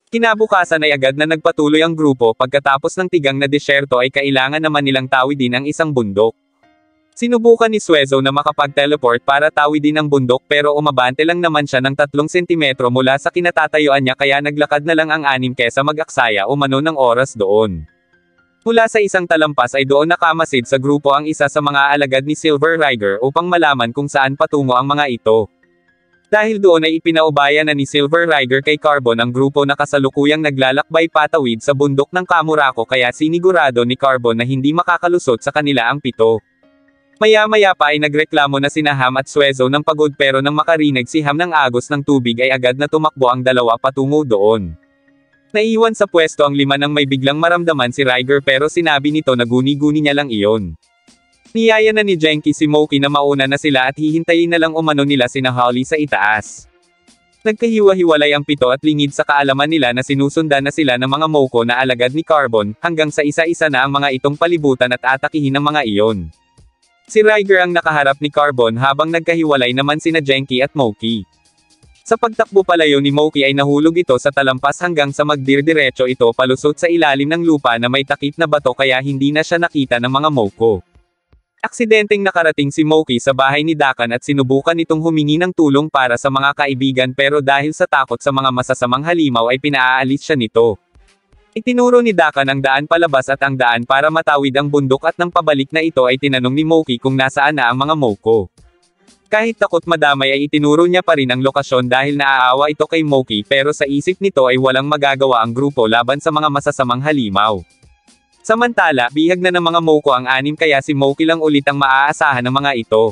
Kinabukasan ay agad na nagpatuloy ang grupo pagkatapos ng tigang na disyerto ay kailangan naman nilang tawidin ang isang bundok. Sinubukan ni Suezo na makapag-teleport para tawidin ang bundok pero umabante lang naman siya ng 3 sentimetro mula sa kinatatayuan niya kaya naglakad na lang ang 6 kesa mag-aksaya umano ng oras doon. Mula sa isang talampas ay doon nakamasid sa grupo ang isa sa mga alagad ni Silver Riger upang malaman kung saan patungo ang mga ito. Dahil doon ay ipinaubaya na ni Silver Riger kay Carbon ang grupo na kasalukuyang naglalakbay patawid sa bundok ng Kamurako kaya sinigurado ni Carbon na hindi makakalusot sa kanila ang 7. Maya-maya pa ay nagreklamo na sina Ham at Suezo ng pagod pero nang makarinig si Ham ng agos ng tubig ay agad na tumakbo ang dalawa patungo doon. Naiwan sa pwesto ang 5 nang may biglang maramdaman si Riger pero sinabi nito na guni-guni niya lang iyon. Niyaya na ni Genki si Moki na mauna na sila at hihintayin na lang umano nila sina Holly sa itaas. Nagkahiwa-hiwalay ang 7 at lingid sa kaalaman nila na sinusundan na sila ng mga Moko na alagad ni Carbon, hanggang sa isa-isa na ang mga itong palibutan at atakihin ng mga iyon. Si Riger ang nakaharap ni Carbon habang nagkahiwalay naman sina Genki at Moki. Sa pagtakbo palayo ni Moki ay nahulog ito sa talampas hanggang sa magdirdiretso ito palusot sa ilalim ng lupa na may takip na bato kaya hindi na siya nakita ng mga Moko. Aksidenteng nakarating si Moki sa bahay ni Dakan at sinubukan itong humingi ng tulong para sa mga kaibigan pero dahil sa takot sa mga masasamang halimaw ay pinaalis siya nito. Itinuro ni Dakan ang daan palabas at ang daan para matawid ang bundok at nang pabalik na ito ay tinanong ni Moki kung nasaan na ang mga Moko. Kahit takot madamay ay itinuro niya pa rin ang lokasyon dahil naaawa ito kay Moki pero sa isip nito ay walang magagawa ang grupo laban sa mga masasamang halimaw. Samantala, bihag na ng mga Moko ang 6 kaya si Moki lang ulit ang maaasahan ng mga ito.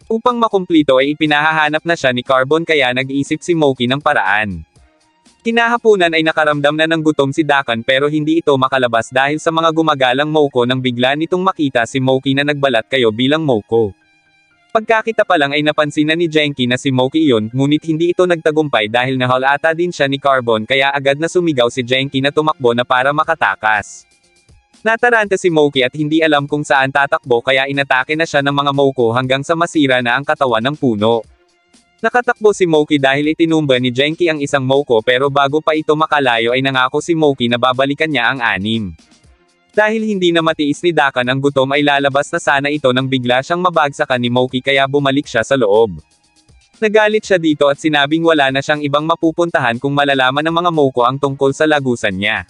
Upang makumplito ay ipinahahanap na siya ni Carbon kaya nag-iisip si Moki ng paraan. Kinahapunan ay nakaramdam na ng gutom si Dakan pero hindi ito makalabas dahil sa mga gumagalang Moko nang bigla nitong makita si Moki na nagbalat kayo bilang Moko. Pagkakita pa lang ay napansin na ni Genki na si Moki iyon, ngunit hindi ito nagtagumpay dahil nahalata din siya ni Carbon kaya agad na sumigaw si Genki na tumakbo na para makatakas. Nataranta si Moki at hindi alam kung saan tatakbo kaya inatake na siya ng mga Moko hanggang sa masira na ang katawan ng puno. Nakatakbo si Moki dahil itinumba ni Genki ang isang Moko pero bago pa ito makalayo ay nangako si Moki na babalikan niya ang 6. Dahil hindi na matiis ni Dakan ang gutom ay lalabas na sana ito nang bigla siyang mabagsakan ni Moki kaya bumalik siya sa loob. Nagalit siya dito at sinabing wala na siyang ibang mapupuntahan kung malalaman ng mga Moko ang tungkol sa lagusan niya.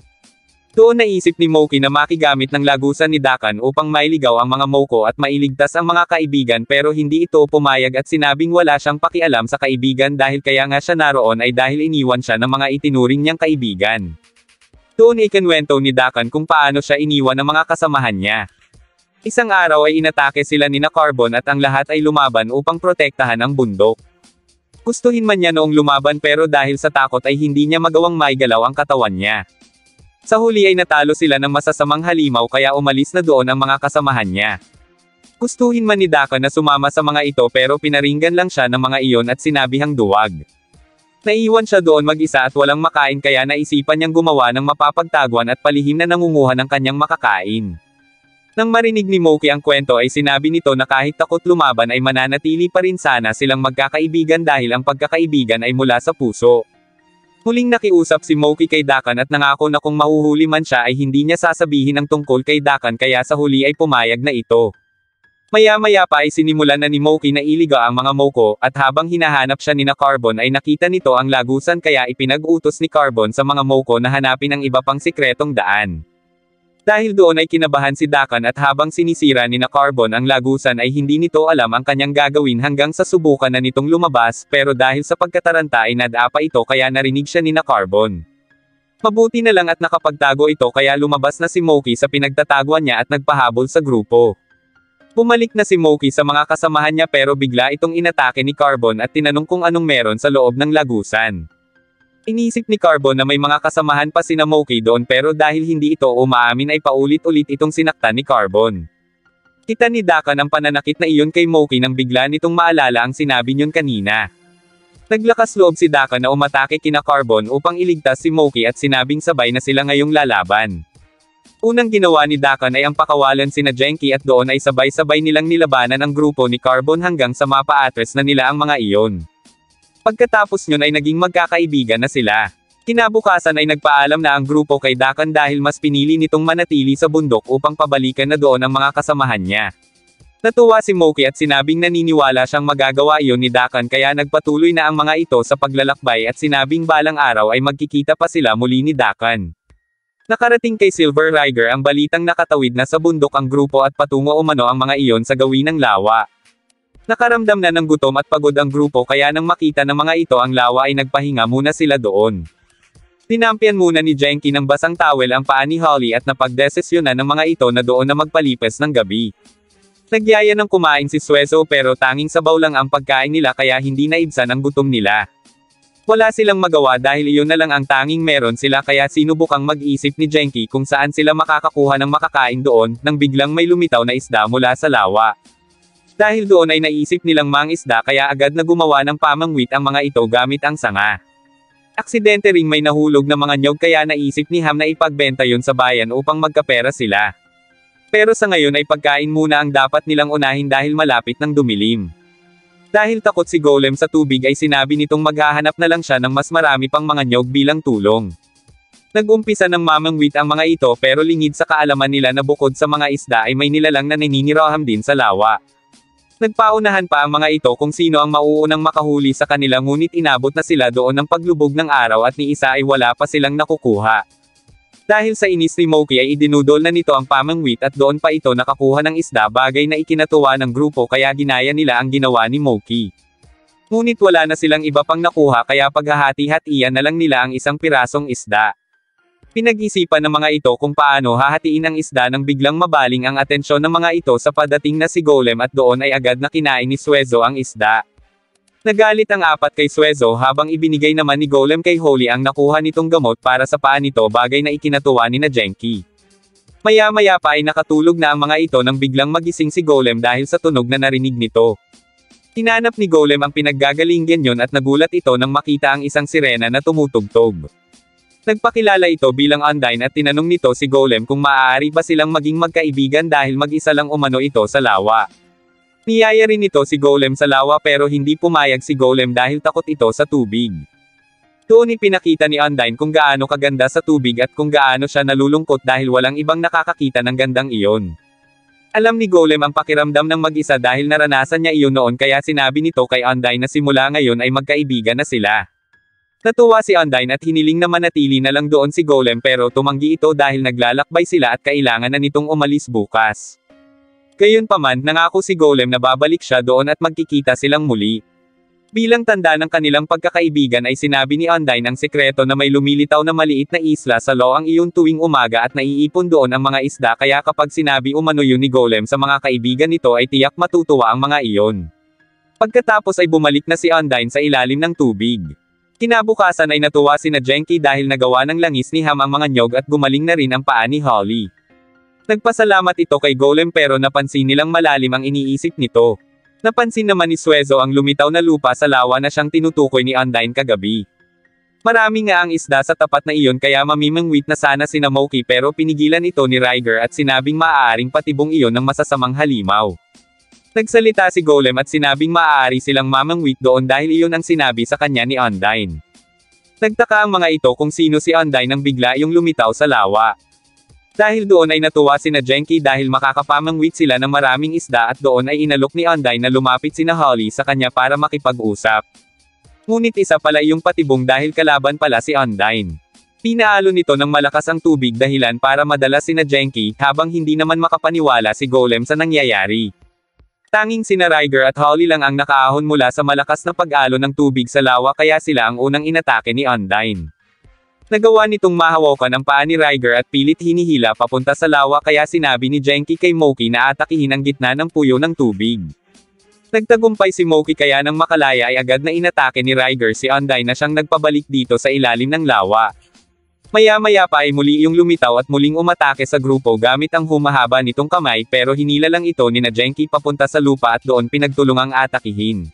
Doon naisip ni Moki na makigamit ng lagusan ni Dakan upang mailigaw ang mga Moko at mailigtas ang mga kaibigan pero hindi ito pumayag at sinabing wala siyang pakialam sa kaibigan dahil kaya nga siya naroon ay dahil iniwan siya ng mga itinuring niyang kaibigan. Doon ikinwento ni Dakan kung paano siya iniwan ng mga kasamahan niya. Isang araw ay inatake sila ni Carbon at ang lahat ay lumaban upang protektahan ang bundok. Gustuhin man niya noong lumaban pero dahil sa takot ay hindi niya magawang maigalaw ang katawan niya. Sa huli ay natalo sila ng masasamang halimaw kaya umalis na doon ang mga kasamahan niya. Gustuhin man ni Dakan na sumama sa mga ito pero pinaringgan lang siya ng mga iyon at sinabihang duwag. Naiwan siya doon mag-isa at walang makain kaya naisipan niyang gumawa ng mapapagtaguan at palihim na nangunguha ng kanyang makakain. Nang marinig ni Moki ang kwento ay sinabi nito na kahit takot lumaban ay mananatili pa rin sana silang magkakaibigan dahil ang pagkakaibigan ay mula sa puso. Muling nakiusap si Moki kay Dakan at nangako na kung mahuhuli man siya ay hindi niya sasabihin ang tungkol kay Dakan kaya sa huli ay pumayag na ito. Maya-maya pa ay sinimulan na ni Moki na iliga ang mga Moko, at habang hinahanap siya ni Carbon ay nakita nito ang lagusan kaya ipinag-utos ni Carbon sa mga Moko na hanapin ang iba pang sikretong daan. Dahil doon ay kinabahan si Dakan at habang sinisira ni Carbon ang lagusan ay hindi nito alam ang kanyang gagawin hanggang sa subukan na nitong lumabas pero dahil sa pagkataranta ay nadapa ito kaya narinig siya ni Carbon. Mabuti na lang at nakapagtago ito kaya lumabas na si Moki sa pinagtataguan niya at nagpahabol sa grupo. Bumalik na si Moki sa mga kasamahan niya pero bigla itong inatake ni Carbon at tinanong kung anong meron sa loob ng lagusan. Inisip ni Carbon na may mga kasamahan pa sina Moki doon pero dahil hindi ito umaamin ay paulit-ulit itong sinaktan ni Carbon. Kita ni Dakan ang pananakit na iyon kay Moki nang bigla nitong maalala ang sinabi niyon kanina. Naglakas loob si Dakan na umatake kina Carbon upang iligtas si Moki at sinabing sabay na sila ngayong lalaban. Unang ginawa ni Dakan ay ang pakawalan sina Genki at doon ay sabay-sabay nilang nilabanan ang grupo ni Carbon hanggang sa mapa-atres na nila ang mga iyon. Pagkatapos nyon ay naging magkakaibigan na sila. Kinabukasan ay nagpaalam na ang grupo kay Dakan dahil mas pinili nitong manatili sa bundok upang pabalikan na doon ang mga kasamahan niya. Natuwa si Moki at sinabing naniniwala siyang magagawa iyon ni Dakan kaya nagpatuloy na ang mga ito sa paglalakbay at sinabing balang araw ay magkikita pa sila muli ni Dakan. Nakarating kay Silver Riger ang balitang nakatawid na sa bundok ang grupo at patungo umano ang mga iyon sa gawin ng lawa. Nakaramdam na ng gutom at pagod ang grupo kaya nang makita ng mga ito ang lawa ay nagpahinga muna sila doon. Tinampian muna ni Genki ng basang towel ang paa ni Holly at napagdesisyonan ng mga ito na doon na magpalipas ng gabi. Nagyaya ng kumain si Suezo pero tanging sabaw lang ang pagkain nila kaya hindi naibsan ang gutom nila. Wala silang magawa dahil iyon na lang ang tanging meron sila kaya sinubukang mag-isip ni Genki kung saan sila makakakuha ng makakain doon nang biglang may lumitaw na isda mula sa lawa. Dahil doon ay naisip nilang mangisda kaya agad na gumawa ng pamangwit ang mga ito gamit ang sanga. Aksidente ring may nahulog na mga nyog kaya naisip ni Ham na ipagbenta yon sa bayan upang magkapera sila. Pero sa ngayon ay pagkain muna ang dapat nilang unahin dahil malapit ng dumilim. Dahil takot si Golem sa tubig ay sinabi nitong maghahanap na lang siya ng mas marami pang mga nyog bilang tulong. Nag-umpisa ng mamangwit ang mga ito pero lingid sa kaalaman nila na bukod sa mga isda ay may nilalang na naninirahan din sa lawa. Nagpaunahan pa ang mga ito kung sino ang mauunang makahuli sa kanila ngunit inabot na sila doon ng paglubog ng araw at ni isa ay wala pa silang nakukuha. Dahil sa inis ni Moki ay idinudol na nito ang pamangwit at doon pa ito nakakuha ng isda bagay na ikinatuwa ng grupo kaya ginaya nila ang ginawa ni Moki. Ngunit wala na silang iba pang nakuha kaya paghahati-hatian na lang nila ang isang pirasong isda. Pinag-isipan ng mga ito kung paano hahatiin ang isda nang biglang mabaling ang atensyon ng mga ito sa padating na si Golem at doon ay agad na kinain ni Suezo ang isda. Nagalit ang apat kay Suezo habang ibinigay naman ni Golem kay Holly ang nakuha nitong gamot para sa paa nito bagay na ikinatuwa ni na Genki. Maya-maya pa ay nakatulog na ang mga ito nang biglang magising si Golem dahil sa tunog na narinig nito. Hinanap ni Golem ang pinaggagalingan yon at nagulat ito nang makita ang isang sirena na tumutugtog. Nagpakilala ito bilang Undyne at tinanong nito si Golem kung maaari ba silang maging magkaibigan dahil mag-isa lang umano ito sa lawa. Niyaya rin ito si Golem sa lawa pero hindi pumayag si Golem dahil takot ito sa tubig. Doon ipinakita ni Undyne kung gaano kaganda sa tubig at kung gaano siya nalulungkot dahil walang ibang nakakakita ng gandang iyon. Alam ni Golem ang pakiramdam ng mag-isa dahil naranasan niya iyon noon kaya sinabi nito kay Undyne na simula ngayon ay magkaibigan na sila. Natuwa si Undyne at hiniling na manatili na lang doon si Golem pero tumanggi ito dahil naglalakbay sila at kailangan na nitong umalis bukas. Gayunpaman, nangako si Golem na babalik siya doon at magkikita silang muli. Bilang tanda ng kanilang pagkakaibigan ay sinabi ni Undyne ang sekreto na may lumilitaw na maliit na isla sa Loang iyon tuwing umaga at naiipon doon ang mga isda kaya kapag sinabi umano yun ni Golem sa mga kaibigan nito ay tiyak matutuwa ang mga iyon. Pagkatapos ay bumalik na si Undyne sa ilalim ng tubig. Kinabukasan ay natuwa si na Genki dahil nagawa ng langis ni Ham ang mga nyog at gumaling na rin ang paa ni Holly. Nagpasalamat ito kay Golem pero napansin nilang malalim ang iniisip nito. Napansin naman ni Suezo ang lumitaw na lupa sa lawa na siyang tinutukoy ni Undyne kagabi. Marami nga ang isda sa tapat na iyon kaya mamimingwit na sana sina Moki pero pinigilan ito ni Riger at sinabing maaaring patibong iyon ng masasamang halimaw. Nagsalita si Golem at sinabing maaari silang mamangwit doon dahil iyon ang sinabi sa kanya ni Undyne. Nagtaka ang mga ito kung sino si Undyne nang bigla yung lumitaw sa lawa. Dahil doon ay natuwa si na Genki dahil makakapamangwit sila ng maraming isda at doon ay inalok ni Undyne na lumapit sina Holly sa kanya para makipag-usap. Ngunit isa pala yung patibong dahil kalaban pala si Undyne. Pinaalo nito ng malakas ang tubig dahilan para madala sina Genki habang hindi naman makapaniwala si Golem sa nangyayari. Tanging sina Riger at Holly lang ang nakaahon mula sa malakas na pag-alo ng tubig sa lawa kaya sila ang unang inatake ni Undyne. Nagawa nitong mahawakan ang paa ni Riger at pilit hinihila papunta sa lawa kaya sinabi ni Genki kay Moki na atakihin ang gitna ng puyo ng tubig. Nagtagumpay si Moki kaya nang makalaya ay agad na inatake ni Riger si Undyne na siyang nagpabalik dito sa ilalim ng lawa. Maya-maya pa ay muli yung lumitaw at muling umatake sa grupo gamit ang humahaba nitong kamay pero hinila lang ito ni na Genki papunta sa lupa at doon pinagtulungang atakihin.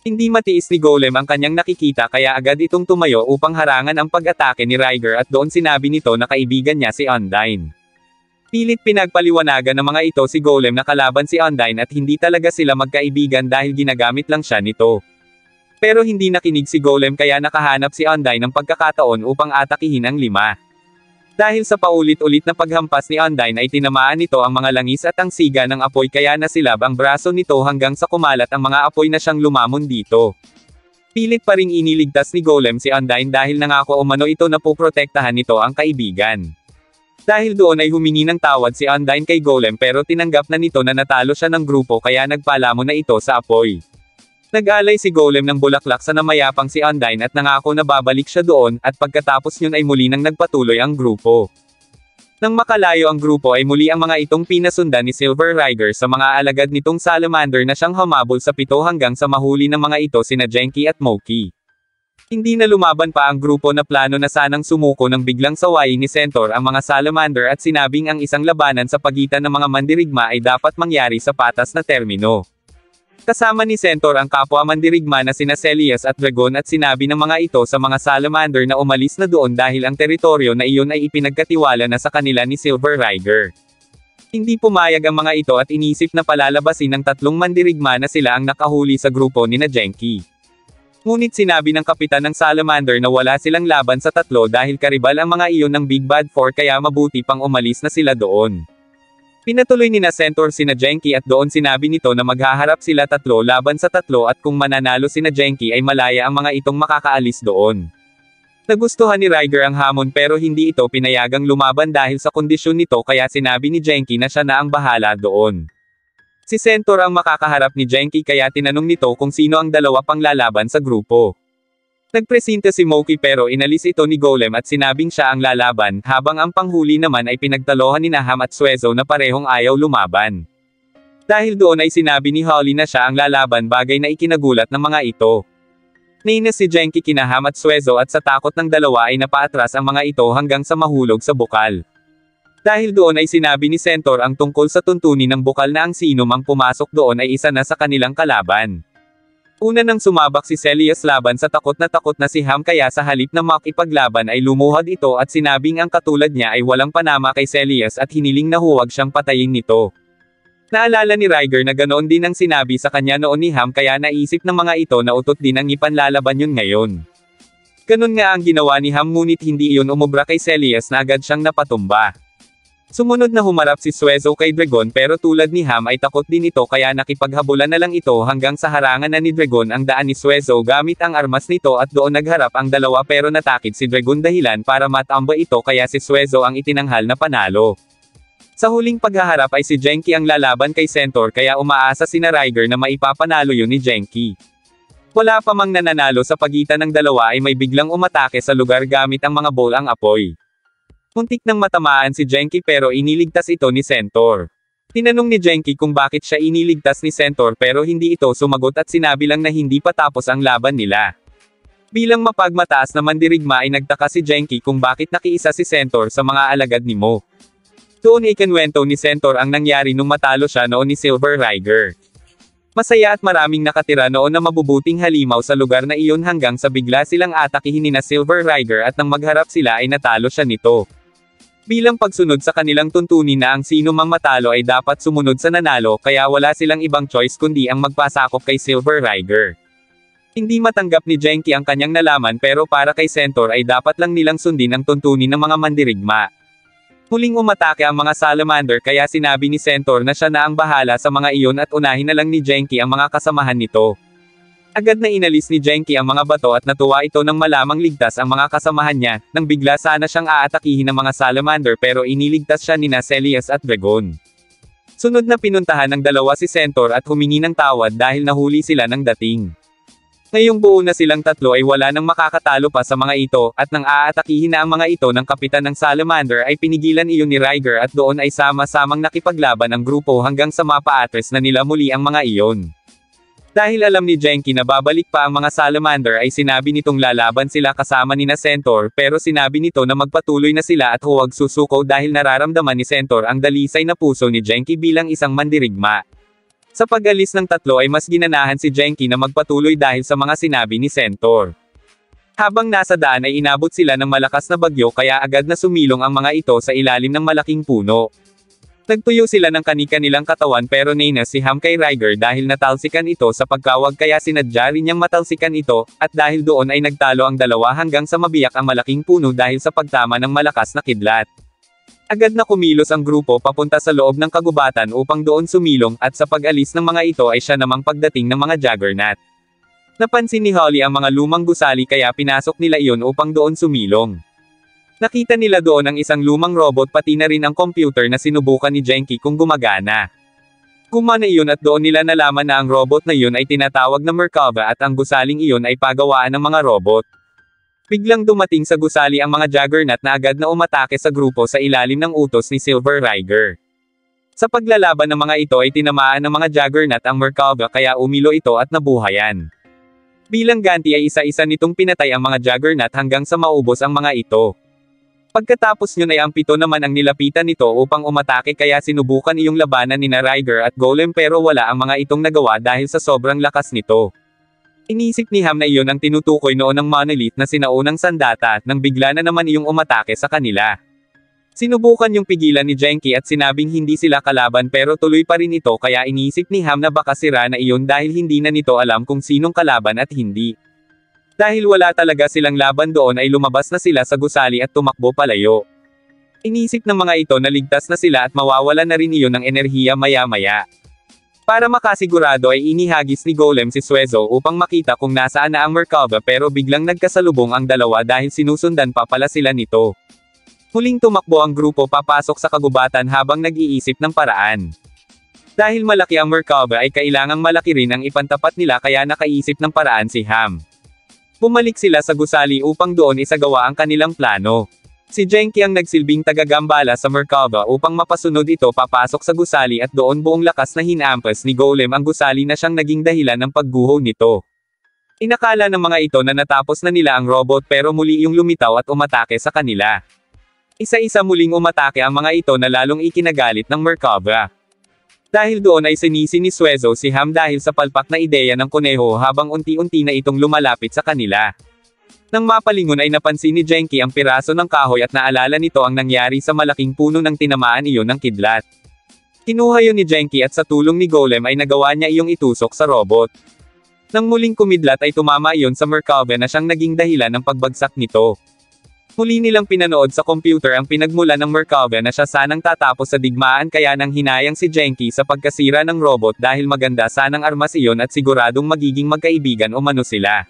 Hindi matiis ni Golem ang kanyang nakikita kaya agad itong tumayo upang harangan ang pag-atake ni Riger at doon sinabi nito na kaibigan niya si Undyne. Pilit pinagpaliwanagan ng mga ito si Golem na kalaban si Undyne at hindi talaga sila magkaibigan dahil ginagamit lang siya nito. Pero hindi nakinig si Golem kaya nakahanap si Undyne ng pagkakataon upang atakihin ang 5. Dahil sa paulit-ulit na paghampas ni Undyne ay tinamaan nito ang mga langis at ang siga ng apoy kaya nasilab ang braso nito hanggang sa kumalat ang mga apoy na siyang lumamon dito. Pilit pa ring iniligtas ni Golem si Undyne dahil nangako umano ito na poprotektahan nito ang kaibigan. Dahil doon ay humingi ng tawad si Undyne kay Golem pero tinanggap na nito na natalo siya ng grupo kaya nagpalamon na ito sa apoy. Nag-alay si Golem ng bulaklak sa namayapang si Undyne at nangako na babalik siya doon, at pagkatapos yun ay muli nang nagpatuloy ang grupo. Nang makalayo ang grupo ay muli ang mga itong pinasundan ni Silver Riger sa mga alagad nitong salamander na siyang humabol sa 7 hanggang sa mahuli ng mga ito sina Genki at Moki. Hindi na lumaban pa ang grupo na plano na sanang sumuko nang biglang sawayin ni Centaur ang mga salamander at sinabing ang isang labanan sa pagitan ng mga mandirigma ay dapat mangyari sa patas na termino. Kasama ni Centaur ang kapwa mandirigma na sina Celias at Dragon at sinabi ng mga ito sa mga salamander na umalis na doon dahil ang teritoryo na iyon ay ipinagkatiwala na sa kanila ni Silver Riger. Hindi pumayag ang mga ito at inisip na palalabasin ng 3 mandirigma na sila ang nakahuli sa grupo ni na Genki. Ngunit sinabi ng kapitan ng salamander na wala silang laban sa 3 dahil karibal ang mga iyon ng Big Bad 4 kaya mabuti pang umalis na sila doon. Pinatuloy ni na Centaur sina Genki at doon sinabi nito na maghaharap sila 3 laban sa 3 at kung mananalo sina Genki ay malaya ang mga itong makakaalis doon. Nagustuhan ni Riger ang hamon pero hindi ito pinayagang lumaban dahil sa kondisyon nito kaya sinabi ni Genki na siya na ang bahala doon. Si Centaur ang makakaharap ni Genki kaya tinanong nito kung sino ang 2 pang lalaban sa grupo. Nagpresenta si Moki pero inalis ito ni Golem at sinabing siya ang lalaban, habang ang panghuli naman ay pinagtalohan ni Ham at Suezo na parehong ayaw lumaban. Dahil doon ay sinabi ni Holly na siya ang lalaban bagay na ikinagulat ng mga ito. Nainis si Genki kina Ham at Suezo at sa takot ng 2 ay napaatras ang mga ito hanggang sa mahulog sa bukal. Dahil doon ay sinabi ni Centaur ang tungkol sa tuntunin ng bukal na ang sino mang pumasok doon ay isa na sa kanilang kalaban. Una nang sumabak si Celias laban sa takot na si Ham kaya sa halip na makipaglaban ay lumuhad ito at sinabing ang katulad niya ay walang panama kay Celias at hiniling na huwag siyang patayin nito. Naalala ni Riger na ganoon din ang sinabi sa kanya noon ni Ham kaya naisip ng mga ito na utot din ang ipanlalaban yun ngayon. Ganun nga ang ginawa ni Ham ngunit hindi iyon umubra kay Celias na agad siyang napatumba. Sumunod na humarap si Suezo kay Dragon pero tulad ni Ham ay takot din ito kaya nakipaghabulan na lang ito hanggang sa harangan na ni Dragon ang daan ni Suezo gamit ang armas nito at doon nagharap ang 2 pero natakid si Dragon dahilan para matamba ito kaya si Suezo ang itinanghal na panalo. Sa huling paghaharap ay si Genki ang lalaban kay Centaur kaya umaasa sina Riger na maipapanalo yun ni Genki. Wala pa mang nananalo sa pagitan ng 2 ay may biglang umatake sa lugar gamit ang mga bolang apoy. Muntik nang matamaan si Genki pero iniligtas ito ni Centaur. Tinanong ni Genki kung bakit siya iniligtas ni Centaur pero hindi ito sumagot at sinabi lang na hindi pa tapos ang laban nila. Bilang mapagmataas na mandirigma ay nagtaka si Genki kung bakit nakiisa si Centaur sa mga alagad ni Mo. Doon ay kinwento ni Centaur ang nangyari nung matalo siya noon ni Silver Riger. Masaya at maraming nakatira noon na mabubuting halimaw sa lugar na iyon hanggang sa bigla silang atakihin ni na Silver Riger at nang magharap sila ay natalo siya nito. Bilang pagsunod sa kanilang tuntunin na ang sino mang matalo ay dapat sumunod sa nanalo kaya wala silang ibang choice kundi ang magpasakop kay Silver Riger. Hindi matanggap ni Genki ang kanyang nalaman pero para kay Centaur ay dapat lang nilang sundin ang tuntunin ng mga mandirigma. Muling umatake ang mga salamander kaya sinabi ni Centaur na siya na ang bahala sa mga iyon at unahin na lang ni Genki ang mga kasamahan nito. Agad na inalis ni Genki ang mga bato at natuwa ito nang malamang ligtas ang mga kasamahan niya, nang bigla sana siyang aatakihin ng mga salamander pero iniligtas siya nina Celias at Dragon. Sunod na pinuntahan ng 2 si Centaur at humingi ng tawad dahil nahuli sila ng dating. Ngayong buo na silang 3 ay wala nang makakatalo pa sa mga ito, at nang aatakihin na ang mga ito ng kapitan ng salamander ay pinigilan iyon ni Riger at doon ay sama-samang nakipaglaban ang grupo hanggang sa mapa-atres na nila muli ang mga iyon. Dahil alam ni Genki na babalik pa ang mga salamander ay sinabi nitong lalaban sila kasama ni na Centaur pero sinabi nito na magpatuloy na sila at huwag susuko dahil nararamdaman ni Centaur ang dalisay na puso ni Genki bilang isang mandirigma. Sa pag-alis ng 3 ay mas ginanahan si Genki na magpatuloy dahil sa mga sinabi ni Centaur. Habang nasa daan ay inabot sila ng malakas na bagyo kaya agad na sumilong ang mga ito sa ilalim ng malaking puno. Nagtuyo sila ng kani-kanilang katawan pero naina si Ham kay Riger dahil natalsikan ito sa pagkawag kaya sinadya rin niyang matalsikan ito, at dahil doon ay nagtalo ang dalawa hanggang sa mabiyak ang malaking puno dahil sa pagtama ng malakas na kidlat. Agad na kumilos ang grupo papunta sa loob ng kagubatan upang doon sumilong, at sa pag-alis ng mga ito ay siya namang pagdating ng mga Juggernaut. Napansin ni Holly ang mga lumang gusali kaya pinasok nila iyon upang doon sumilong. Nakita nila doon ang isang lumang robot pati na rin ang computer na sinubukan ni Genki kung gumagana. Gumana iyon at doon nila nalaman na ang robot na iyon ay tinatawag na Merkaba at ang gusaling iyon ay pagawaan ng mga robot. Biglang dumating sa gusali ang mga Juggernaut na agad na umatake sa grupo sa ilalim ng utos ni Silver Riger. Sa paglalaban ng mga ito ay tinamaan ng mga Juggernaut ang Merkaba kaya umilo ito at nabuhayan. Bilang ganti ay isa-isa nitong pinatay ang mga Juggernaut hanggang sa maubos ang mga ito. Pagkatapos nyon ay ang 7 naman ang nilapitan nito upang umatake kaya sinubukan iyong labanan nina Riger at Golem pero wala ang mga itong nagawa dahil sa sobrang lakas nito. Inisip ni Ham na iyon ang tinutukoy noon ng Monolith na sinaunang sandata, nang bigla na naman iyong umatake sa kanila. Sinubukan yung pigilan ni Genki at sinabing hindi sila kalaban pero tuloy pa rin ito kaya inisip ni Ham na baka sira na iyon dahil hindi na nito alam kung sinong kalaban at hindi. Dahil wala talaga silang laban doon ay lumabas na sila sa gusali at tumakbo palayo. Inisip ng mga ito na ligtas na sila at mawawala na rin iyon ng enerhiya maya-maya. Para makasigurado ay inihagis ni Golem si Suezo upang makita kung nasaan na ang Merkaba pero biglang nagkasalubong ang dalawa dahil sinusundan pa pala sila nito. Huling tumakbo ang grupo papasok sa kagubatan habang nag-iisip ng paraan. Dahil malaki ang Merkaba ay kailangang malaki rin ang ipantapat nila kaya nakaisip ng paraan si Ham. Bumalik sila sa gusali upang doon isagawa ang kanilang plano. Si Genki ang nagsilbing tagagambala sa Merkaba upang mapasunod ito papasok sa gusali at doon buong lakas na hinampas ni Golem ang gusali na siyang naging dahilan ng pagguho nito. Inakala ng mga ito na natapos na nila ang robot pero muli yung lumitaw at umatake sa kanila. Isa-isa muling umatake ang mga ito na lalong ikinagalit ng Merkaba. Dahil doon ay sinisi ni Suezo si Ham dahil sa palpak na ideya ng kuneho habang unti-unti na itong lumalapit sa kanila. Nang mapalingon ay napansin ni Genki ang piraso ng kahoy at naalala nito ang nangyari sa malaking puno ng tinamaan iyon ng kidlat. Kinuha yun ni Genki at sa tulong ni Golem ay nagawa niya iyong itusok sa robot. Nang muling kumidlat ay tumama iyon sa Merkaba na siyang naging dahilan ng pagbagsak nito. Muli nilang pinanood sa computer ang pinagmula ng Merkaba na siya sanang tatapos sa digmaan kaya nang hinayang si Genki sa pagkasira ng robot dahil maganda sanang armas iyon at siguradong magiging magkaibigan umano sila.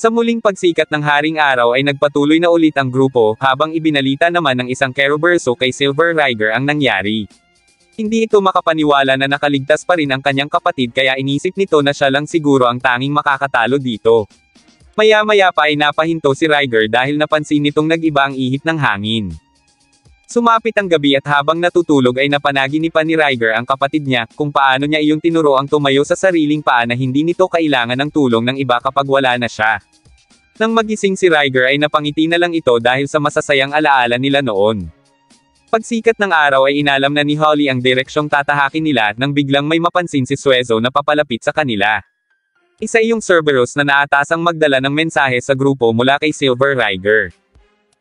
Sa muling pagsikat ng haring araw ay nagpatuloy na ulit ang grupo, habang ibinalita naman ng isang Keroberso kay Silver Riger ang nangyari. Hindi ito makapaniwala na nakaligtas pa rin ang kanyang kapatid kaya inisip nito na siya lang siguro ang tanging makakatalo dito. Maya-maya pa ay napahinto si Riger dahil napansin nitong nag-iba ang ihip ng hangin. Sumapit ang gabi at habang natutulog ay napanaginipan ni Riger ang kapatid niya kung paano niya iyong tinuro ang tumayo sa sariling paa na hindi nito kailangan ng tulong ng iba kapag wala na siya. Nang magising si Riger ay napangiti na lang ito dahil sa masasayang alaala nila noon. Pagsikat ng araw ay inalam na ni Holly ang direksyong tatahakin nila nang biglang may mapansin si Suezo na papalapit sa kanila. Isa iyong Cerberus na naatasang magdala ng mensahe sa grupo mula kay Silver Riger.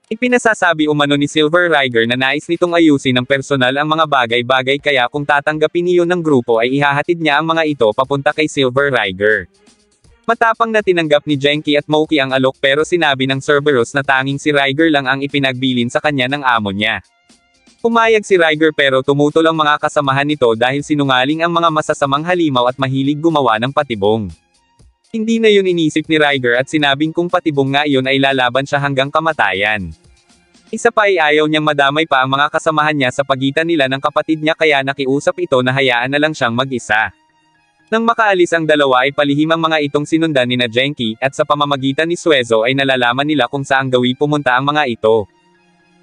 Ipinasasabi umano ni Silver Riger na nais nitong ayusin ng personal ang mga bagay-bagay kaya kung tatanggapin iyon ng grupo ay ihahatid niya ang mga ito papunta kay Silver Riger. Matapang na tinanggap ni Genki at Moki ang alok pero sinabi ng Cerberus na tanging si Riger lang ang ipinagbilin sa kanya ng amo niya. Pumayag si Riger pero tumutol ang mga kasamahan nito dahil sinungaling ang mga masasamang halimaw at mahilig gumawa ng patibong. Hindi na yun inisip ni Riger at sinabing kung patibong nga iyon ay lalaban siya hanggang kamatayan. Isa pa ay ayaw niyang madamay pa ang mga kasamahan niya sa pagitan nila ng kapatid niya kaya nakiusap ito na hayaan na lang siyang mag-isa. Nang makaalis ang dalawa ay palihim ang mga itong sinundan ni na Genki, at sa pamamagitan ni Suezo ay nalalaman nila kung saang gawi pumunta ang mga ito.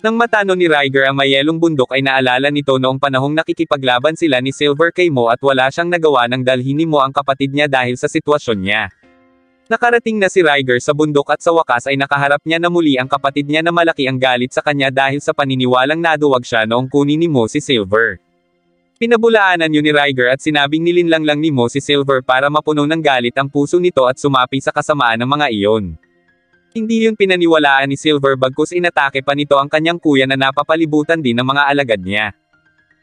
Nang matano ni Riger ang mayelong bundok ay naalala nito noong panahong nakikipaglaban sila ni Silver kay Mo at wala siyang nagawa ng dalhin ni Mo ang kapatid niya dahil sa sitwasyon niya. Nakarating na si Riger sa bundok at sa wakas ay nakaharap niya na muli ang kapatid niya na malaki ang galit sa kanya dahil sa paniniwalang naduwag siya noong kunin ni Mo si Silver. Pinabulaanan yun ni Riger at sinabing nilinlang lang ni Mo si Silver para mapuno ng galit ang puso nito at sumapi sa kasamaan ng mga iyon. Hindi yun pinaniwalaan ni Silver bagkus inatake pa nito ang kanyang kuya na napapalibutan din ng mga alagad niya.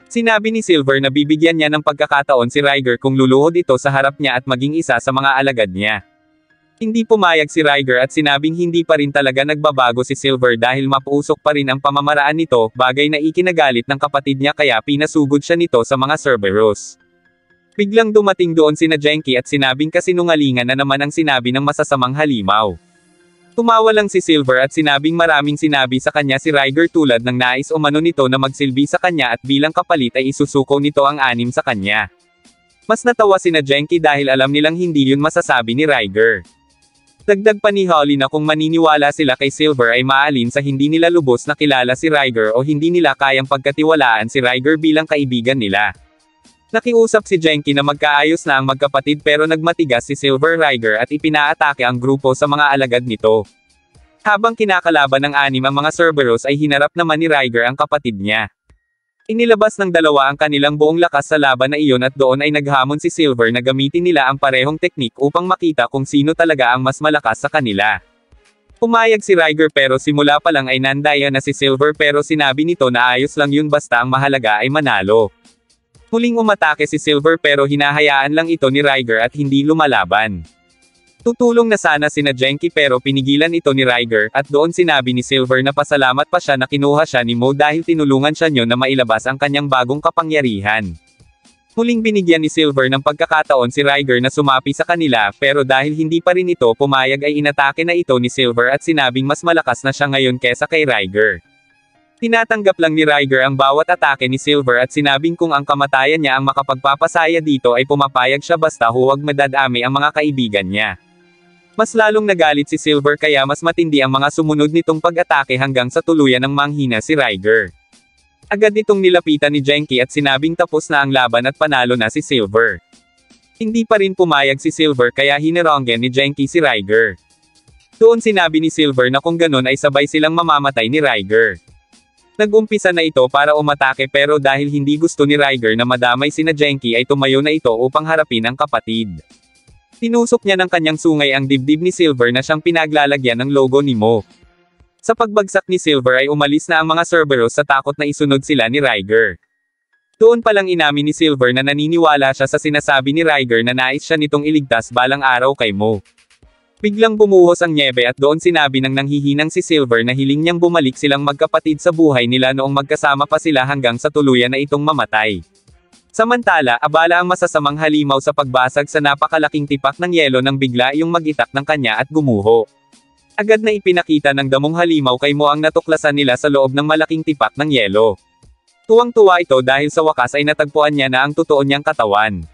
Sinabi ni Silver na bibigyan niya ng pagkakataon si Riger kung luluhod ito sa harap niya at maging isa sa mga alagad niya. Hindi pumayag si Riger at sinabing hindi pa rin talaga nagbabago si Silver dahil mapuusok pa rin ang pamamaraan nito, bagay na ikinagalit ng kapatid niya kaya pinasugod siya nito sa mga Cerberus. Biglang dumating doon sina Genki at sinabing kasinungalingan na naman ang sinabi ng masasamang halimaw. Tumawa lang si Silver at sinabing maraming sinabi sa kanya si Riger tulad ng nais umano nito na magsilbi sa kanya at bilang kapalit ay isusuko nito ang 6 sa kanya. Mas natawa sina Genki dahil alam nilang hindi yun masasabi ni Riger. Dagdag pa ni Holly na kung maniniwala sila kay Silver ay maalin sa hindi nila lubos na kilala si Riger o hindi nila kayang pagkatiwalaan si Riger bilang kaibigan nila. Nakiusap si Genki na magkaayos na ang magkapatid pero nagmatigas si Silver Riger at ipinaatake ang grupo sa mga alagad nito. Habang kinakalaban ng 6 ang mga Cerberus ay hinarap naman ni Riger ang kapatid niya. Inilabas ng dalawa ang kanilang buong lakas sa laban na iyon at doon ay naghamon si Silver na gamitin nila ang parehong teknik upang makita kung sino talaga ang mas malakas sa kanila. Pumayag si Riger pero simula pa lang ay nandaya na si Silver pero sinabi nito na ayos lang yun basta ang mahalaga ay manalo. Muling umatake si Silver pero hinahayaan lang ito ni Riger at hindi lumalaban. Tutulong na sana sina Genki pero pinigilan ito ni Riger at doon sinabi ni Silver na pasalamat pa siya na kinuha siya ni Mo dahil tinulungan siya niyo na mailabas ang kanyang bagong kapangyarihan. Muling binigyan ni Silver ng pagkakataon si Riger na sumapi sa kanila pero dahil hindi pa rin ito pumayag ay inatake na ito ni Silver at sinabing mas malakas na siya ngayon kesa kay Riger. Tinatanggap lang ni Riger ang bawat atake ni Silver at sinabing kung ang kamatayan niya ang makapagpapasaya dito ay pumapayag siya basta huwag madadami ang mga kaibigan niya. Mas lalong nagalit si Silver kaya mas matindi ang mga sumunod nitong pag-atake hanggang sa tuluyan ng manghina si Riger. Agad itong nilapitan ni Genki at sinabing tapos na ang laban at panalo na si Silver. Hindi pa rin pumayag si Silver kaya hinironggen ni Genki si Riger. Doon sinabi ni Silver na kung ganun ay sabay silang mamamatay ni Riger. Nag-umpisa na ito para umatake pero dahil hindi gusto ni Riger na madamay sina Genki ay tumayo na ito upang harapin ang kapatid. Tinusok niya ng kanyang sungay ang dibdib ni Silver na siyang pinaglalagyan ng logo ni Mo. Sa pagbagsak ni Silver ay umalis na ang mga Cerberus sa takot na isunod sila ni Riger. Doon palang inamin ni Silver na naniniwala siya sa sinasabi ni Riger na nais siya nitong iligtas balang araw kay Mo. Biglang bumuhos ang nyebe at doon sinabi ng nanghihinang si Silver na hiling niyang bumalik silang magkapatid sa buhay nila noong magkasama pa sila hanggang sa tuluyan na itong mamatay. Samantala, abala ang masasamang halimaw sa pagbasag sa napakalaking tipak ng yelo nang bigla iyong mag-itak ng kanya at gumuho. Agad na ipinakita ng damong halimaw kay Mo ang natuklasan nila sa loob ng malaking tipak ng yelo. Tuwang-tuwa ito dahil sa wakas ay natagpuan niya na ang totoo niyang katawan.